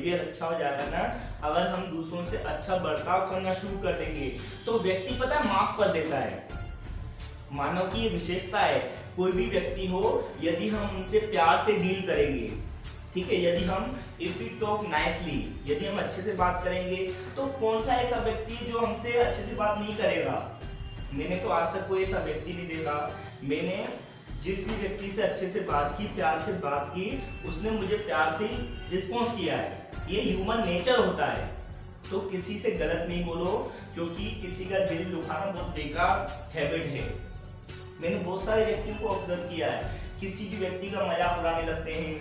Behaviour अच्छा हो जाएगा ना, अगर हम दूसरों से अच्छा बर्ताव करना शुरू कर देंगे तो व्यक्ति पता है माफ कर देता है। मानव की ये विशेषता है, कोई भी व्यक्ति हो यदि हम उनसे प्यार से डील करेंगे, ठीक है, यदि हम इफ वी टॉक नाइसली, यदि हम अच्छे से बात करेंगे तो कौन सा ऐसा व्यक्ति है जो हमसे अच्छे से बात नहीं करेगा। मैंने तो आज तक कोई ऐसा व्यक्ति नहीं देखा। मैंने जिस भी व्यक्ति से अच्छे से बात की, प्यार से बात की, उसने मुझे प्यार से रिस्पॉन्स किया है। ये ह्यूमन नेचर होता है। तो किसी से गलत नहीं बोलो, क्योंकि किसी का दिल दुखाना बहुत बेकार हैबिट है। मैंने बहुत सारे व्यक्तियों को ऑब्जर्व किया है, किसी भी व्यक्ति का मजाक उड़ाने लगते हैं,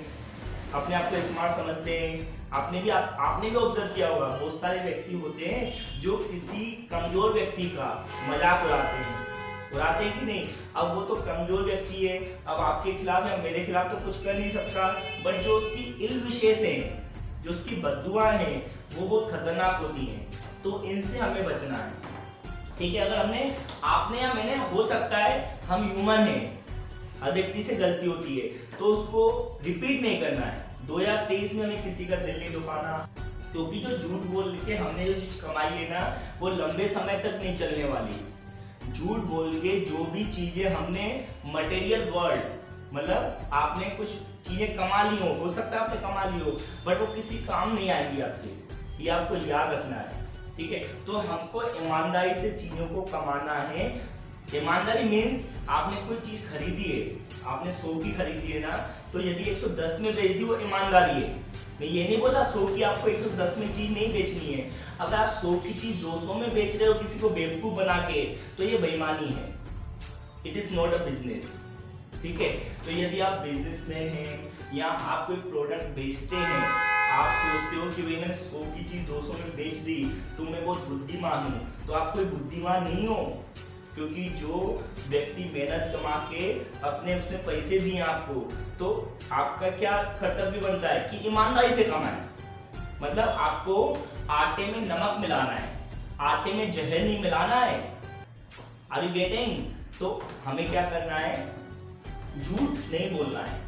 अपने आप को स्मार्ट समझते हैं। आपने भी ऑब्जर्व किया होगा, बहुत सारे व्यक्ति होते हैं जो किसी कमजोर व्यक्ति का मजाक उड़ाते हैं कि नहीं। अब वो तो कमजोर व्यक्ति है, अब आपके खिलाफ या मेरे खिलाफ तो कुछ कर नहीं सकता, बट जो उसकी इल विशेष है, जो उसकी बद्दुआ है, वो बहुत खतरनाक होती हैं। तो इनसे हमें बचना है, ठीक है। अगर आपने या मैंने, हो सकता है हम ह्यूमन हैं, हर व्यक्ति से गलती होती है, तो उसको रिपीट नहीं करना है। 2023 में हमें किसी का दिल नहीं दुखाना, क्योंकि जो झूठ बोल के हमने जो चीज कमाई है ना, वो लंबे समय तक नहीं चलने वाली। झूठ बोल के जो भी चीजें हमने मटेरियल वर्ल्ड, मतलब आपने कुछ चीजें कमा ली हो सकता है आपने कमा ली हो, बट वो किसी काम नहीं आएगी आपके, ये आपको याद रखना है, ठीक है। तो हमको ईमानदारी से चीजों को कमाना है। ईमानदारी मीन्स आपने कोई चीज खरीदी है, आपने 100 की खरीदी है ना, तो यदि 110 में बेच दी, वो ईमानदारी है। मैं ये नहीं बोला 100 की आपको 110 में चीज नहीं बेचनी है। अगर आप 100 की चीज 200 में बेच रहे हो किसी को बेवकूफ बना के, तो ये बेईमानी है। It is not a business, ठीक है। तो यदि आप बिजनेसमैन हैं या आप कोई प्रोडक्ट बेचते हैं, आप सोचते हो कि भाई मैंने 100 की चीज 200 में बेच दी तो मैं बहुत बुद्धिमान हूँ, तो आप कोई बुद्धिमान नहीं हो। क्योंकि जो व्यक्ति मेहनत कमा के अपने उसने पैसे दिए आपको, तो आपका क्या कर्तव्य बनता है कि ईमानदारी से कमाएं। मतलब आपको आटे में नमक मिलाना है, आटे में जहर नहीं मिलाना है। Are you getting? तो हमें क्या करना है, झूठ नहीं बोलना है।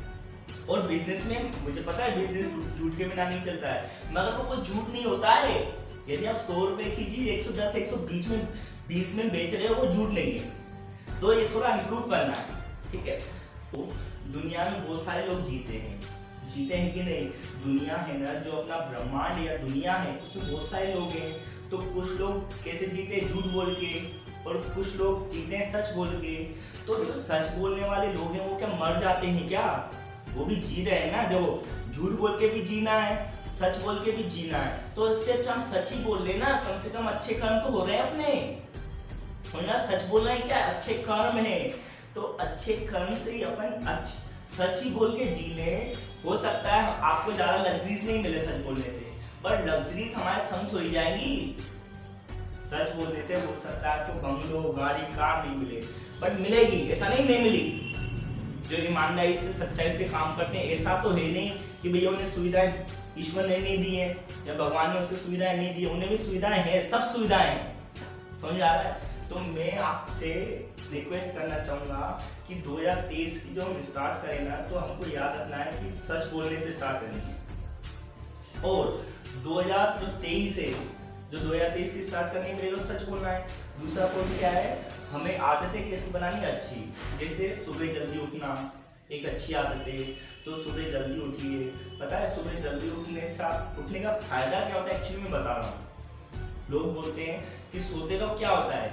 और बिजनेस में मुझे पता है बिजनेस झूठ के बिना नहीं चलता है, मगर वो कोई झूठ नहीं होता है। यदि आप 100 रुपए की चीज 110 120 में बेच रहे हो, वो झूठ नहीं है। तो ये थोड़ा इंप्रूव करना है, ठीक है। तो दुनिया में बहुत सारे लोग जीते हैं कि नहीं। दुनिया है ना, जो अपना ब्रह्मांड या दुनिया है, उसमें बहुत सारे लोग हैं। तो कुछ लोग कैसे जीते, झूठ बोल के, और कुछ लोग जीते हैं सच बोल के। तो जो सच बोलने वाले लोग हैं वो क्या मर जाते हैं क्या? वो भी जी रहे हैं ना। देखो, झूठ बोल के भी जीना है, सच बोल के भी जीना है, तो इससे अच्छा हम सच ही बोल लेना। कम से कम अच्छे कर्म तो हो रहे हैं अपने। सुनना, सच बोलना है क्या, अच्छे कर्म है। तो अच्छे कर्म से ही अपन सच ही बोल के जी ले। हो सकता है आपको ज्यादा लग्जरीज नहीं मिले सच बोलने से, बट लग्जरीज हमारे संग थोड़ी जाएंगी। सच बोलने से हो सकता है आपको बंगलो, गाड़ी, कार नहीं मिले, बट मिलेगी। ऐसा नहीं मिलेगी। जो ईमानदारी से, सच्चाई से काम करते हैं, ऐसा तो है नहीं कि भैया उन्हें सुविधाएं ईश्वर ने नहीं दी है या भगवान ने उसे सुविधाएं नहीं दी है। उन्हें भी सुविधाएं हैं, सब सुविधाएं हैं। समझ आ रहा है? तो मैं आपसे रिक्वेस्ट करना चाहूंगा कि 2023 की जो हम स्टार्ट करें ना, तो हमको याद रखना है कि सच बोलने से स्टार्ट करनी है। और 2023 से जो 2023 की स्टार्ट करनी है, मेरे को सच बोलना है। दूसरा पॉइंट क्या है, हमें आदतें कैसे बनानी है अच्छी। जैसे सुबह जल्दी उठना एक अच्छी आदत है, तो सुबह जल्दी उठिए। पता है सुबह जल्दी उठने का फायदा क्या होता है, एक्चुअली मैं बता रहा हूँ। लोग बोलते हैं कि सोते रहो, क्या होता है,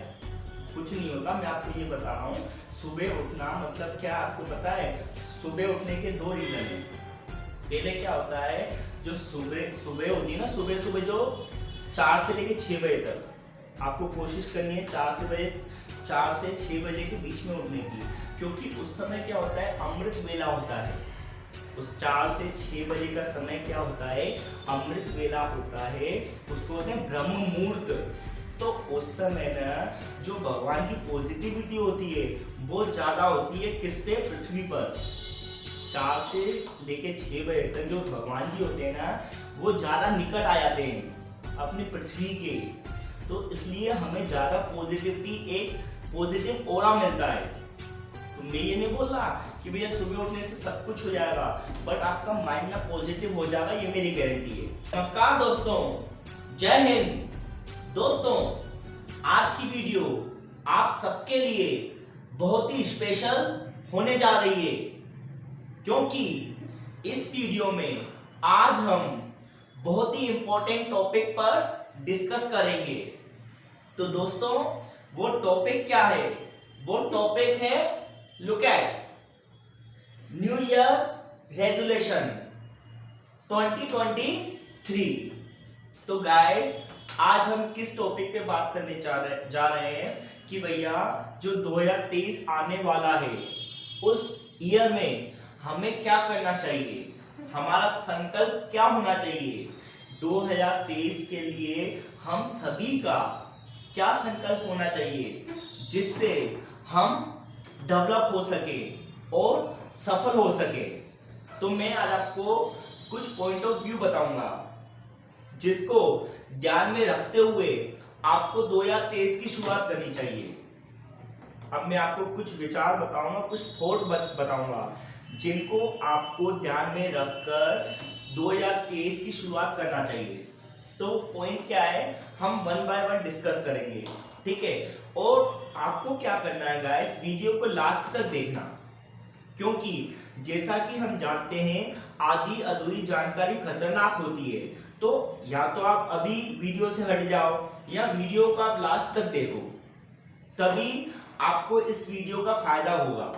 कुछ नहीं होता। मैं आपको ये बता रहा हूँ, सुबह उठना मतलब क्या, आपको पता है? सुबह उठने के 2 रीजन है। पहले क्या होता है, जो सुबह होती है ना, सुबह जो 4 से लेके 6 बजे तक आपको कोशिश करनी है 4 से 6 बजे के बीच में उठने की। क्योंकि उस समय क्या होता है, अमृत वेला होता है। उस 4 से 6 बजे का समय क्या होता है, अमृत वेला होता है। उसको बोलते हैं ब्रह्म मुहूर्त। तो उस समय ना जो भगवान की पॉजिटिविटी होती है वो ज्यादा होती है किस पे, पृथ्वी पर। 4 से लेके 6 बजे तक जो भगवान जी होते हैं ना, वो ज्यादा निकट आ जाते हैं अपनी पृथ्वी के। तो इसलिए हमें ज्यादा पॉजिटिविटी, एक पॉजिटिव ऑरा मिलता है। तो मैं ये नहीं बोल रहा कि भैया सुबह उठने से सब कुछ हो जाएगा, बट आपका माइंड ना पॉजिटिव हो जाएगा, ये मेरी गारंटी है। नमस्कार दोस्तों, जय हिंद। दोस्तों, आज की वीडियो आप सबके लिए बहुत ही स्पेशल होने जा रही है, क्योंकि इस वीडियो में आज हम बहुत ही इंपॉर्टेंट टॉपिक पर डिस्कस करेंगे। तो दोस्तों, वो टॉपिक क्या है? वो टॉपिक है look at new year resolution 2023। तो गाइस, आज हम किस टॉपिक पे बात करने जा रहे हैं कि भैया जो 2023 आने वाला है, उस ईयर में हमें क्या करना चाहिए, हमारा संकल्प क्या होना चाहिए। 2023 के लिए हम सभी का क्या संकल्प होना चाहिए जिससे हम डेवलप हो सके और सफल हो सके। तो मैं आज आपको कुछ पॉइंट ऑफ व्यू बताऊंगा जिसको ध्यान में रखते हुए आपको 2023 की शुरुआत करनी चाहिए। अब मैं आपको कुछ विचार बताऊंगा, कुछ थॉट बताऊंगा जिनको आपको ध्यान में रखकर 2023 की शुरुआत करना चाहिए। तो पॉइंट क्या है, हम वन बाय वन डिस्कस करेंगे, ठीक है। और आपको क्या करना है गाइस, वीडियो को लास्ट तक देखना, क्योंकि जैसा कि हम जानते हैं आधी अधूरी जानकारी खतरनाक होती है। तो या तो आप अभी वीडियो से हट जाओ या वीडियो को आप लास्ट तक देखो, तभी आपको इस वीडियो का फायदा होगा।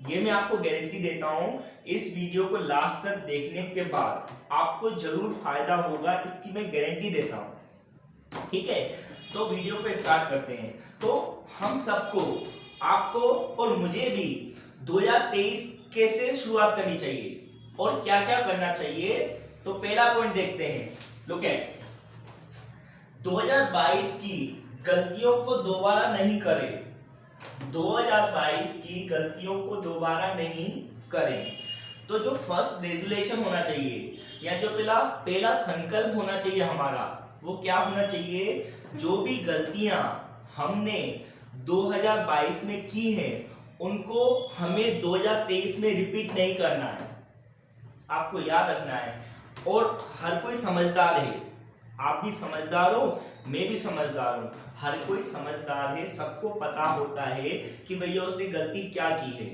ये मैं आपको गारंटी देता हूं, इस वीडियो को लास्ट तक देखने के बाद आपको जरूर फायदा होगा, इसकी मैं गारंटी देता हूं, ठीक है। तो वीडियो को स्टार्ट करते हैं। तो हम सबको, आपको और मुझे भी 2023 कैसे शुरुआत करनी चाहिए और क्या क्या करना चाहिए। तो पहला पॉइंट देखते हैं, लुक एट 2022 की गलतियों को दोबारा नहीं करें। 2022 की गलतियों को दोबारा नहीं करें। तो जो फर्स्ट रेजोल्यूशन होना चाहिए या जो पहला संकल्प होना चाहिए हमारा, वो क्या होना चाहिए, जो भी गलतियां हमने 2022 में की हैं उनको हमें 2023 में रिपीट नहीं करना है। आपको याद रखना है। और हर कोई समझदार है, आप भी समझदार हो, मैं भी समझदार हूं, हर कोई समझदार है, सबको पता होता है कि भैया उसने गलती क्या की है।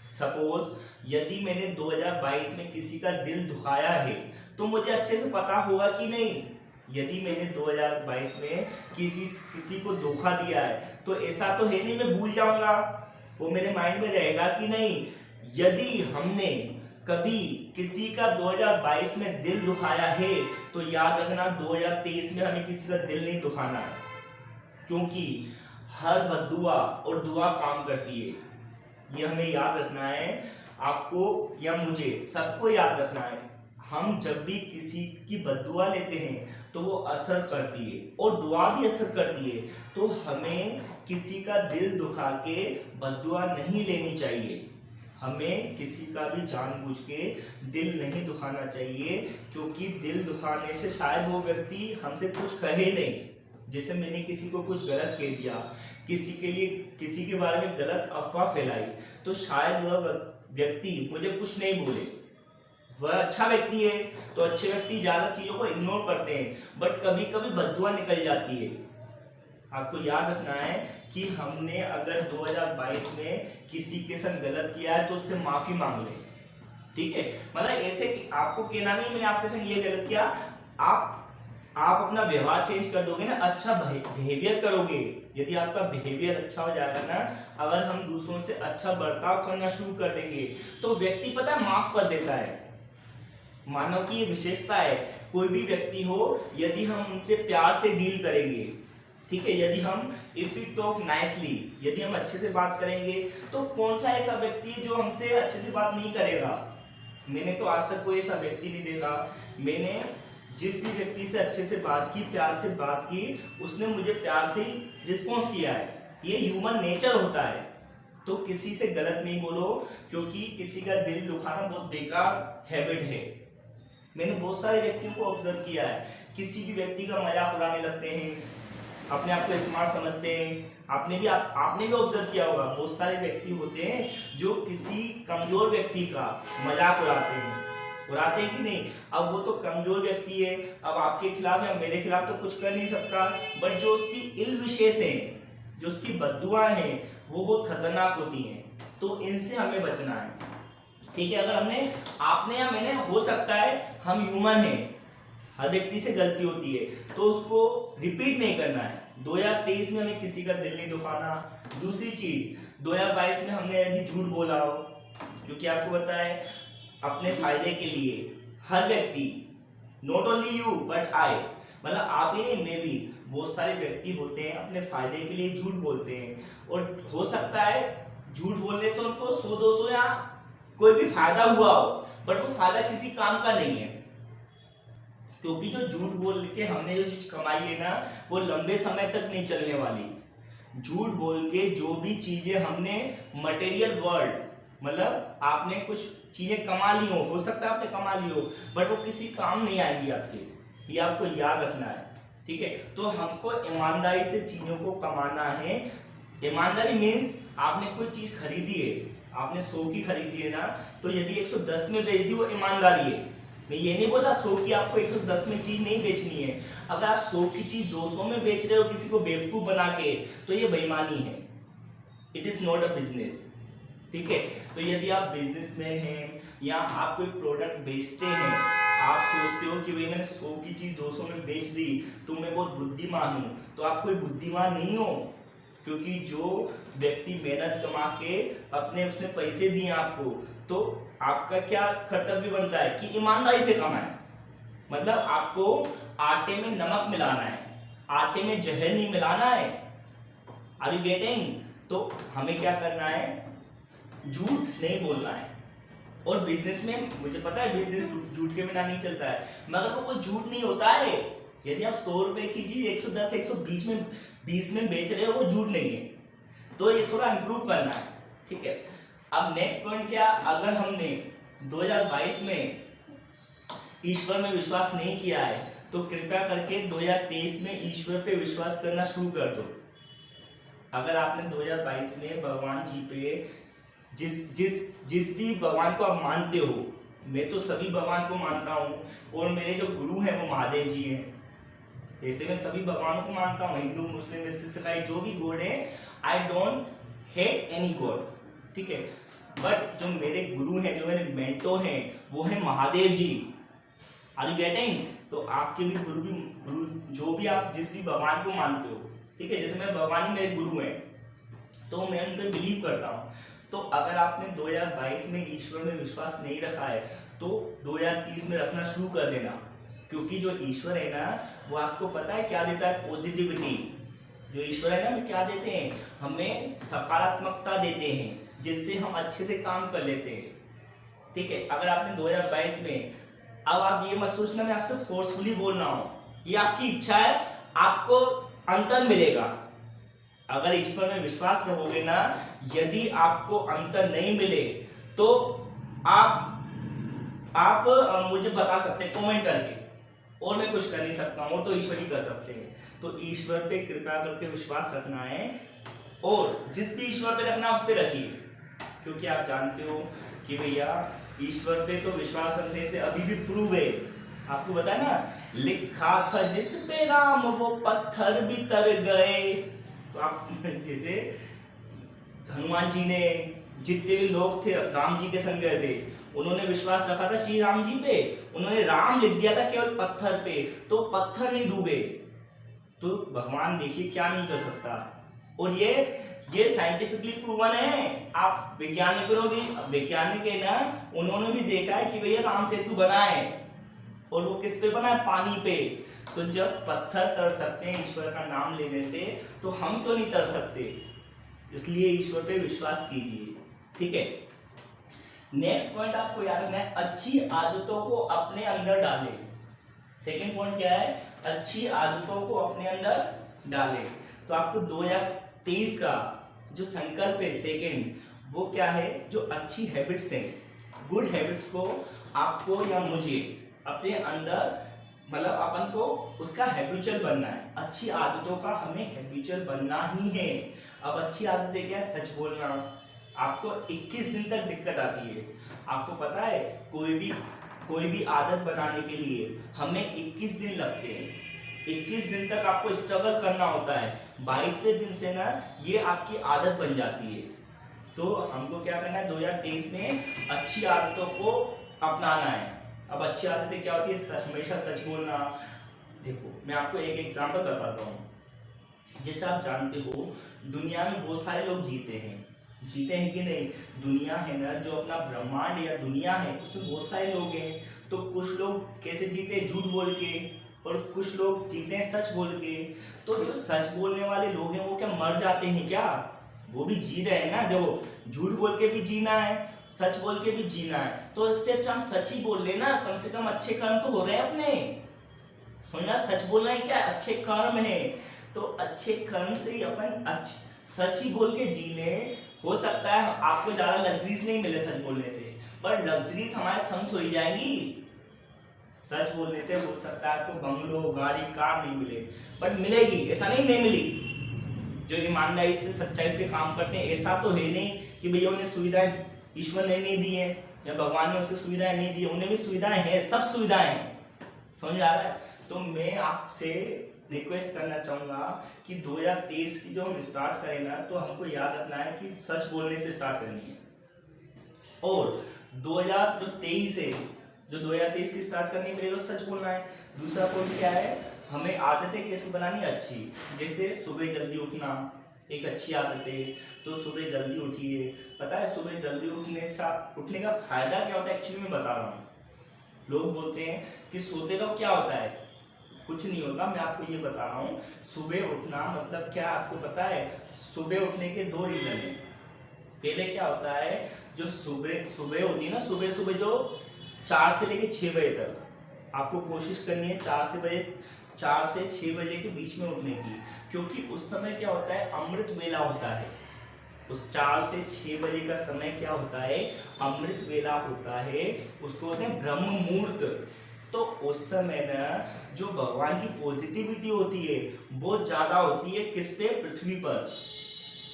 सपोज यदि मैंने 2022 में किसी का दिल दुखाया है तो मुझे अच्छे से पता होगा कि नहीं। यदि मैंने 2022 में किसी को धोखा दिया है तो ऐसा तो है नहीं मैं भूल जाऊंगा, वो मेरे माइंड में रहेगा कि नहीं। यदि हमने कभी किसी का 2022 में दिल दुखाया है तो याद रखना 2023 में हमें किसी का दिल नहीं दुखाना है, क्योंकि हर बद्दुआ और दुआ काम करती है। ये हमें याद रखना है, आपको या मुझे, सबको याद रखना है। हम जब भी किसी की बद्दुआ लेते हैं तो वो असर करती है और दुआ भी असर करती है। तो हमें किसी का दिल दुखा के बद्दुआ नहीं लेनी चाहिए, हमें किसी का भी जानबूझ के दिल नहीं दुखाना चाहिए, क्योंकि दिल दुखाने से शायद वो व्यक्ति हमसे कुछ कहे नहीं। जैसे मैंने किसी को कुछ गलत कह दिया, किसी के बारे में गलत अफवाह फैलाई, तो शायद वह व्यक्ति मुझे कुछ नहीं बोले। वह अच्छा व्यक्ति है तो अच्छे व्यक्ति ज्यादा चीजों को इग्नोर करते हैं, बट कभी कभी बद्दुआ निकल जाती है। आपको याद रखना है कि हमने अगर 2022 में किसी के संग गलत किया है तो उससे माफी मांग ले, ठीक है। मतलब ऐसे आपको कहना नहीं मैंने आपके संग ये गलत किया, आप अपना व्यवहार चेंज कर दोगे ना, अच्छा बिहेवियर करोगे। यदि आपका बिहेवियर अच्छा हो जाएगा ना, अगर हम दूसरों से अच्छा बर्ताव करना शुरू कर देंगे तो व्यक्ति पता है माफ कर देता है। मानव की ये विशेषता है, कोई भी व्यक्ति हो, यदि हम उनसे प्यार से डील करेंगे, ठीक है, यदि हम इफ वी टॉक नाइसली, यदि हम अच्छे से बात करेंगे, तो कौन सा ऐसा व्यक्ति है जो हमसे अच्छे से बात नहीं करेगा। मैंने तो आज तक कोई ऐसा व्यक्ति नहीं देखा। मैंने जिस भी व्यक्ति से अच्छे से बात की, प्यार से बात की, उसने मुझे प्यार से ही रिस्पॉन्स किया है। ये ह्यूमन नेचर होता है। तो किसी से गलत नहीं बोलो, क्योंकि किसी का दिल दुखाना बहुत बेकार हैबिट है। मैंने बहुत सारे व्यक्तियों को ऑब्जर्व किया है, किसी भी व्यक्ति का मजाक उड़ाने लगते हैं, अपने आप को स्मार्ट समझते हैं। आपने भी ऑब्जर्व किया होगा, बहुत सारे व्यक्ति होते हैं जो किसी कमजोर व्यक्ति का मजाक उड़ाते हैं कि नहीं। अब वो तो कमजोर व्यक्ति है, अब आपके खिलाफ या मेरे खिलाफ तो कुछ कर नहीं सकता, बट जो उसकी इल विशेष है, जो उसकी बद्दुआएं हैं, वो बहुत खतरनाक होती हैं। तो इनसे हमें बचना है, ठीक है। अगर आपने या मैंने, हो सकता है हम ह्यूमन हैं, हर व्यक्ति से गलती होती है, तो उसको रिपीट नहीं करना है। 2023 में हमें किसी का दिल नहीं दुखाना। दूसरी चीज, 2022 में हमने यदि झूठ बोला हो, क्योंकि आपको पता है अपने फायदे के लिए हर व्यक्ति, not only you but I, मतलब आप ही नहीं, मैं भी, बहुत सारे व्यक्ति होते हैं अपने फायदे के लिए झूठ बोलते हैं, और हो सकता है झूठ बोलने से उनको 100-200 या कोई भी फायदा हुआ हो, बट वो फायदा किसी काम का नहीं है। क्योंकि जो झूठ बोल के हमने जो चीज कमाई है ना, वो लंबे समय तक नहीं चलने वाली। झूठ बोल के जो भी चीजें हमने मटेरियल वर्ल्ड, मतलब आपने कुछ चीजें कमा ली हो सकता है आपने कमा ली हो, बट वो किसी काम नहीं आएगी आपके, ये आपको याद रखना है, ठीक है। तो हमको ईमानदारी से चीजों को कमाना है। ईमानदारी मीन्स आपने कोई चीज खरीदी है, आपने 100 की खरीदी है ना, तो यदि 110 में बेच दी, वो ईमानदारी है। मैं ये नहीं बोला 100 की आपको 110 में चीज नहीं बेचनी है। अगर आप 100 की चीज 200 में बेच रहे हो किसी को बेवकूफ बना के, तो ये बेईमानी है। It is not a business, ठीक है। तो यदि आप बिजनेसमैन हैं या आप कोई प्रोडक्ट बेचते हैं, आप सोचते हो कि भाई मैंने 100 की चीज 200 में बेच दी तो मैं बहुत बुद्धिमान हूं, तो आप कोई बुद्धिमान नहीं हो। क्योंकि जो व्यक्ति मेहनत कमा के अपने उसने पैसे दिए आपको, तो आपका क्या कर्तव्य बनता है कि ईमानदारी से कमाएं। मतलब आपको आटे में नमक मिलाना है, आटे में जहर नहीं मिलाना है। Are you getting? तो हमें क्या करना है, झूठ नहीं बोलना है। और बिजनेस में मुझे पता है बिजनेस झूठ के बिना नहीं चलता है, मगर वो कोई झूठ नहीं होता है। यदि आप 100 रुपए की चीज 110 120 में बेच रहे हो, वो झूठ नहीं है। तो ये थोड़ा इंप्रूव करना है, ठीक है। अब नेक्स्ट पॉइंट क्या, अगर हमने 2022 में ईश्वर में विश्वास नहीं किया है, तो कृपया करके 2023 में ईश्वर पे विश्वास करना शुरू कर दो। अगर आपने 2022 में भगवान जी पे जिस भी भगवान को आप मानते हो, मैं तो सभी भगवान को मानता हूँ, और मेरे जो गुरु हैं वो महादेव जी हैं। ऐसे मैं सभी भगवानों को मानता हूँ, हिंदू मुस्लिम इसाई जो भी गॉड है, I don't hate any God, ठीक है। बट जो मेरे गुरु हैं, जो मेरे मेंटोर हैं, वो है Mahadev ji. Are you getting? तो आपके भी गुरु जो भी आप जिस भी भगवान को मानते हो, ठीक है, जैसे मैं भगवान ही मेरे गुरु हैं, तो मैं उन पर बिलीव करता हूँ। तो अगर आपने 2022 में ईश्वर में विश्वास नहीं रखा है, तो 2030 में रखना शुरू कर देना। क्योंकि जो ईश्वर है ना, वो आपको पता है क्या देता है, पॉजिटिविटी। जो ईश्वर है ना, हमें क्या देते हैं, हमें सकारात्मकता देते हैं, जिससे हम अच्छे से काम कर लेते हैं, ठीक है। अगर आपने 2022 में, अब आप ये मत सोचना मैं आपसे फोर्सफुली बोल रहा हूँ, ये आपकी इच्छा है, आपको अंतर मिलेगा। अगर ईश्वर में विश्वास रखोगे ना, यदि आपको अंतर नहीं मिले, तो आप मुझे बता सकते हैं कमेंट करके, और मैं कुछ कर नहीं सकता हूँ, तो ईश्वर ही कर सकते हैं। तो ईश्वर पे कृपया करके विश्वास रखना है, और जिस भी ईश्वर पे रखना उस पे रखिए, क्योंकि आप जानते हो कि भैया ईश्वर पे तो विश्वास रखने से अभी भी प्रूव है। आपको पता है ना, लिखा था जिस पे राम वो पत्थर भी तर गए। तो आप जैसे हनुमान जी ने, जितने भी लोग थे राम जी के संग गए थे, उन्होंने विश्वास रखा था श्री राम जी पे, उन्होंने राम लिख दिया था केवल पत्थर पे, तो पत्थर नहीं डूबे। तो भगवान देखिए क्या नहीं कर सकता। और ये साइंटिफिकली प्रूवन है। आप वैज्ञानिक है ना, उन्होंने भी देखा है कि भैया राम सेतु बना है, और वो किस पे बना है, पानी पे। तो जब पत्थर तर सकते हैं ईश्वर का नाम लेने से, तो हम क्यों नहीं तर सकते। इसलिए ईश्वर पे विश्वास कीजिए, ठीक है। नेक्स्ट पॉइंट आपको याद रखना है, अच्छी आदतों को अपने अंदर डालें। सेकंड पॉइंट क्या है, अच्छी आदतों को अपने अंदर डालें। तो आपको 2023 का जो संकल्प है सेकंड, वो क्या है, जो अच्छी हैबिट्स हैं, गुड हैबिट्स को आपको या मुझे अपने अंदर मतलब अपन को उसका हैबिचुअल बनना है, अच्छी आदतों का हमें हैबिचुअल बनना ही है। अब अच्छी आदतें क्या है? सच बोलना। आपको 21 दिन तक दिक्कत आती है। आपको पता है कोई भी आदत बनाने के लिए हमें 21 दिन लगते हैं। 21 दिन तक आपको स्ट्रगल करना होता है। 22वें दिन से ना ये आपकी आदत बन जाती है। तो हमको क्या करना है? 2023 में अच्छी आदतों को अपनाना है। अब अच्छी आदतें क्या होती है? हमेशा सच बोलना। देखो मैं आपको एक एग्जांपल बताता हूँ। जैसे आप जानते हो दुनिया में बहुत सारे लोग जीते हैं कि नहीं? दुनिया है ना, जो अपना ब्रह्मांड या दुनिया है उसमें बहुत सारे लोग हैं। तो कुछ लोग कैसे जीते हैं? झूठ बोल के, और कुछ लोग जीते हैं सच बोल के। तो जो सच बोलने वाले लोग हैं वो क्या मर जाते हैं क्या? वो भी जी रहे हैं ना। देखो झूठ बोल के भी जीना है, सच बोल के भी जीना है। तो इससे अच्छा हम सच ही बोल लेना, कम से कम अच्छे कर्म तो हो रहे हैं अपने। सुनना, सच बोलना है क्या? अच्छे कर्म है। तो अच्छे कर्म से ही अपन सच ही बोल के जी ले। हो सकता है आपको ज्यादा लग्जरीज नहीं मिले सच बोलने से, पर लग्जरीज हमारे संग थोड़ी जाएंगी। सच बोलने से हो सकता है आपको बंगलो, गाड़ी, कार नहीं मिले, बट मिलेगी। ऐसा नहीं मिली। जो ईमानदारी से, सच्चाई से काम करते हैं, ऐसा तो है नहीं कि भैया उन्हें सुविधाएं ईश्वर ने नहीं दी है या भगवान ने उसे सुविधाएं नहीं दी है। उन्हें भी सुविधाएं हैं, सब सुविधाएं हैं। समझ आ रहा है? तो मैं आपसे रिक्वेस्ट करना चाहूंगा कि 2023 की जो हम स्टार्ट करें ना, तो हमको याद रखना है कि सच बोलने से स्टार्ट करनी है। और 2023 से जो 2023 की स्टार्ट करनी है, तो सच बोलना है। दूसरा पॉइंट क्या है? हमें आदतें कैसे बनानी अच्छी। जैसे सुबह जल्दी उठना एक अच्छी आदत है। तो सुबह जल्दी उठिए। पता है सुबह जल्दी उठने का फायदा क्या होता है? एक्चुअली मैं बता रहा हूँ। लोग बोलते हैं कि सोते रहो, क्या होता है? कुछ नहीं होता। मैं आपको ये बता रहा हूँ। सुबह उठना मतलब क्या, आपको पता है? सुबह उठने के 2 रीजन है। पहले क्या होता है, जो सुबह होती है ना, सुबह जो 4 से लेके 6 बजे तक आपको कोशिश करनी है 4 से 6 बजे के बीच में उठने की। क्योंकि उस समय क्या होता है? अमृत वेला होता है। उस 4 से 6 बजे का समय क्या होता है? अमृत वेला होता है। उसको बोलते हैं ब्रह्म मुहूर्त। तो उस समय ना जो भगवान की पॉजिटिविटी होती है वो ज्यादा होती है। किस पे? पृथ्वी पर।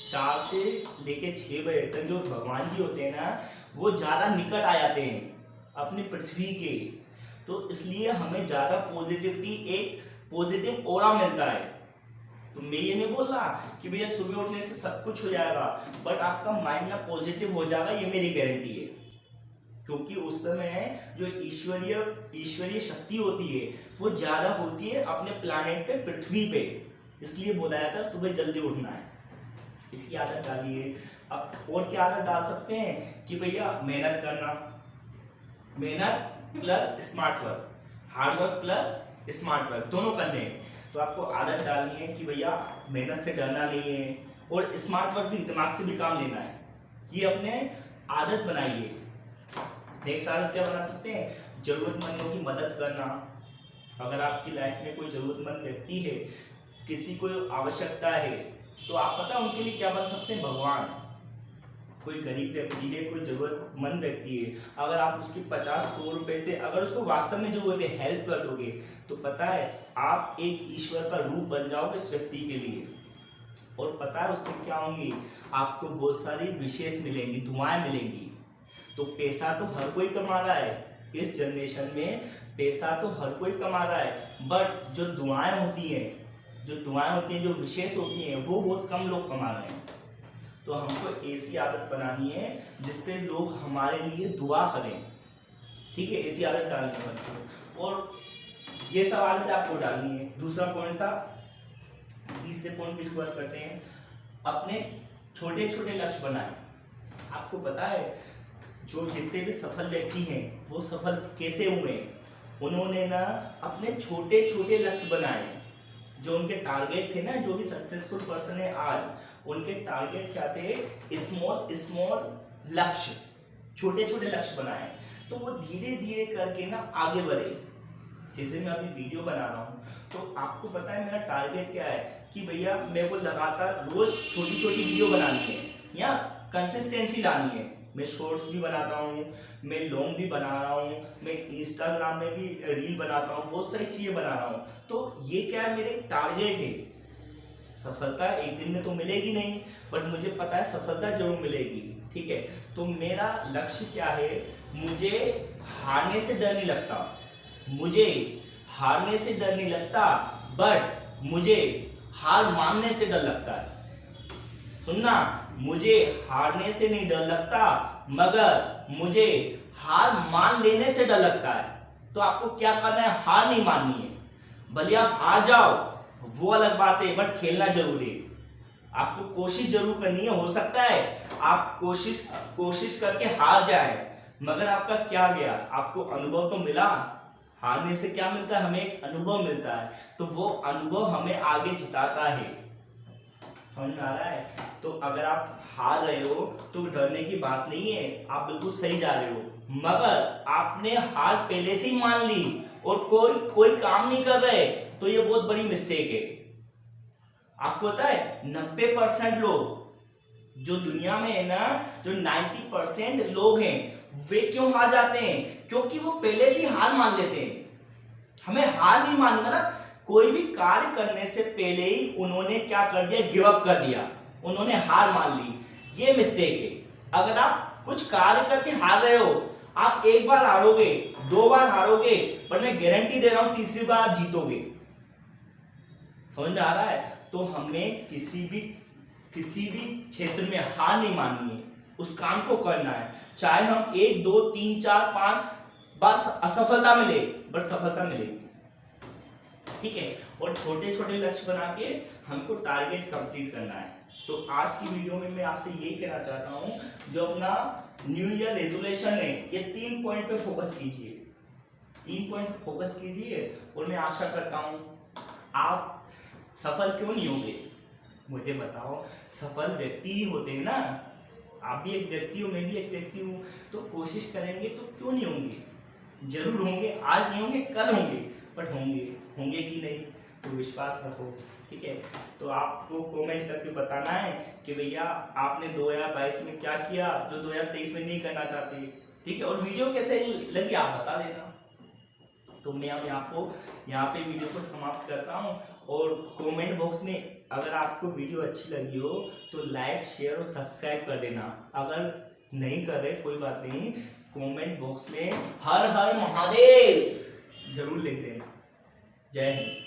4 से लेके 6 बजे तक जो भगवान जी होते हैं ना, वो ज्यादा निकट आ जाते हैं अपनी पृथ्वी के। तो इसलिए हमें ज्यादा पॉजिटिविटी, एक पॉजिटिव ऑरा मिलता है। तो मैं ये नहीं बोल रहा कि भैया सुबह उठने से सब कुछ हो जाएगा, बट आपका माइंड ना पॉजिटिव हो जाएगा, ये मेरी गारंटी है। क्योंकि उस समय जो ईश्वरीय शक्ति होती है वो ज्यादा होती है अपने प्लैनेट पे, पृथ्वी पे। इसलिए बोला जाता है सुबह जल्दी उठना है। इसकी आदत डालिए। अब और क्या आदत डाल सकते हैं कि भैया मेहनत करना, मेहनत plus smart work, hard work plus smart work, दोनों करने हैं। तो आपको आदत डालनी है कि भैया मेहनत से डरना नहीं है, और स्मार्ट वर्क भी, दिमाग से भी काम लेना है। ये अपने आदत बनाइए। नेक्स्ट आदत क्या बना सकते हैं? जरूरतमंदों की मदद करना। अगर आपकी लाइफ में कोई जरूरतमंद व्यक्ति है, किसी को आवश्यकता है, तो आप पता उनके लिए क्या बन सकते हैं? भगवान। कोई गरीब व्यक्ति है, कोई जरूरतमंद व्यक्ति है, अगर आप उसकी 50-100 रुपए से अगर उसको वास्तव में जरूरत है हेल्प कर दोगे, तो पता है आप एक ईश्वर का रूप बन जाओगे उस व्यक्ति के लिए। और पता है उससे क्या होंगी? आपको बहुत सारी विशेष मिलेंगी, दुआएं मिलेंगी। तो पैसा तो हर कोई कमा रहा है इस जनरेशन में, पैसा तो हर कोई कमा रहा है, बट जो दुआएं होती हैं, जो विशेष होती हैं, वो बहुत कम लोग कमा रहे हैं। तो हमको ऐसी आदत बनानी है जिससे लोग हमारे लिए दुआ करें। ठीक है, ऐसी आदत डालनी है हमको, और ये सब आदत आपको डालनी है। दूसरा पॉइंट था, तीसरे पॉइंट की शुरुआत करते हैं। अपने छोटे छोटे लक्ष्य बनाएं। आपको पता है जो जितने भी सफल व्यक्ति हैं वो सफल कैसे हुए? उन्होंने ना अपने छोटे छोटे लक्ष्य बनाए। जो उनके टारगेट थे ना, जो भी सक्सेसफुल पर्सन है आज, उनके टारगेट क्या थे? स्मॉल लक्ष्य, छोटे छोटे लक्ष्य बनाए। तो वो धीरे धीरे करके ना आगे बढ़े। जैसे मैं अभी वीडियो बना रहा हूँ, तो आपको पता है मेरा टारगेट क्या है कि भैया मेरे को लगातार रोज छोटी छोटी वीडियो बनानी है या कंसिस्टेंसी लानी है। मैं शॉर्ट्स भी बनाता हूँ, मैं लॉन्ग भी बना रहा हूँ, मैं इंस्टाग्राम में भी रील बनाता हूँ, बहुत सारी चीज़ें बना रहा हूँ। तो ये क्या है, मेरे टारगेट है। सफलता एक दिन में तो मिलेगी नहीं, बट मुझे पता है सफलता जरूर मिलेगी। ठीक है, तो मेरा लक्ष्य क्या है, मुझे हारने से डर नहीं लगता, मुझे हारने से डर नहीं लगता, बट मुझे हार मानने से डर लगता है। सुनना, मुझे हारने से नहीं डर लगता, मगर मुझे हार मान लेने से डर लगता है। तो आपको क्या करना है, हार नहीं माननी है। भले आप हार जाओ वो अलग बात है, बट खेलना जरूरी है। आपको कोशिश जरूर करनी है। हो सकता है आप कोशिश करके हार जाए, मगर आपका क्या गया, आपको अनुभव तो मिला। हारने से क्या मिलता है, हमें एक अनुभव मिलता है, तो वो अनुभव हमें आगे जिताता है। समझ में आ रहा है? तो अगर आप हार रहे हो तो डरने की बात नहीं है, आप बिल्कुल सही जा रहे हो, मगर आपने हार पहले से ही मान ली और कोई काम नहीं कर रहे, तो ये बहुत बड़ी मिस्टेक है। आपको पता है 90% लोग जो दुनिया में है ना, जो 90% लोग हैं, वे क्यों हार जाते हैं? क्योंकि वो पहले से ही हार मान लेते हैं। हमें हार नहीं माननी, मतलब कोई भी कार्य करने से पहले ही उन्होंने क्या कर दिया, गिव अप कर दिया, उन्होंने हार मान ली। ये मिस्टेक है। अगर आप कुछ कार्य करके हार रहे हो, आप एक बार हारोगे, 2 बार हारोगे, पर मैं गारंटी दे रहा हूं तीसरी बार आप जीतोगे। समझ में आ रहा है? तो हमें किसी भी क्षेत्र में हार नहीं माननी है, उस काम को करना है। चाहे हम 1 2 3 4 5 बार असफलता मिले, बट सफलता मिलेगी। ठीक है, और छोटे छोटे लक्ष्य बना के हमको टारगेट कंप्लीट करना है। तो आज की वीडियो में मैं आपसे ये कहना चाहता हूँ, जो अपना न्यू ईयर रेजोल्यूशन है, ये 3 पॉइंट पे फोकस कीजिए। 3 पॉइंट पे फोकस कीजिए, और मैं आशा करता हूँ आप सफल क्यों नहीं होंगे, मुझे बताओ। सफल व्यक्ति ही होते हैं ना, आप भी एक व्यक्ति हो, मैं भी एक व्यक्ति हूँ। तो कोशिश करेंगे तो क्यों नहीं होंगे, जरूर होंगे। आज नहीं होंगे, कल होंगे, बट होंगे कि नहीं, तो विश्वास रखो। ठीक है, तो आपको कमेंट करके बताना है कि भैया आपने 2022 में क्या किया जो 2023 में नहीं करना चाहते। ठीक है, और वीडियो कैसे लगी आप बता देना। तो मैं अब यहाँ पे वीडियो को समाप्त करता हूँ, और कमेंट बॉक्स में अगर आपको वीडियो अच्छी लगी हो तो लाइक शेयर और सब्सक्राइब कर देना। अगर नहीं कर रहे कोई बात नहीं, कमेंट बॉक्स में हर हर महादेव जरूर लिख देना। जय हिंद।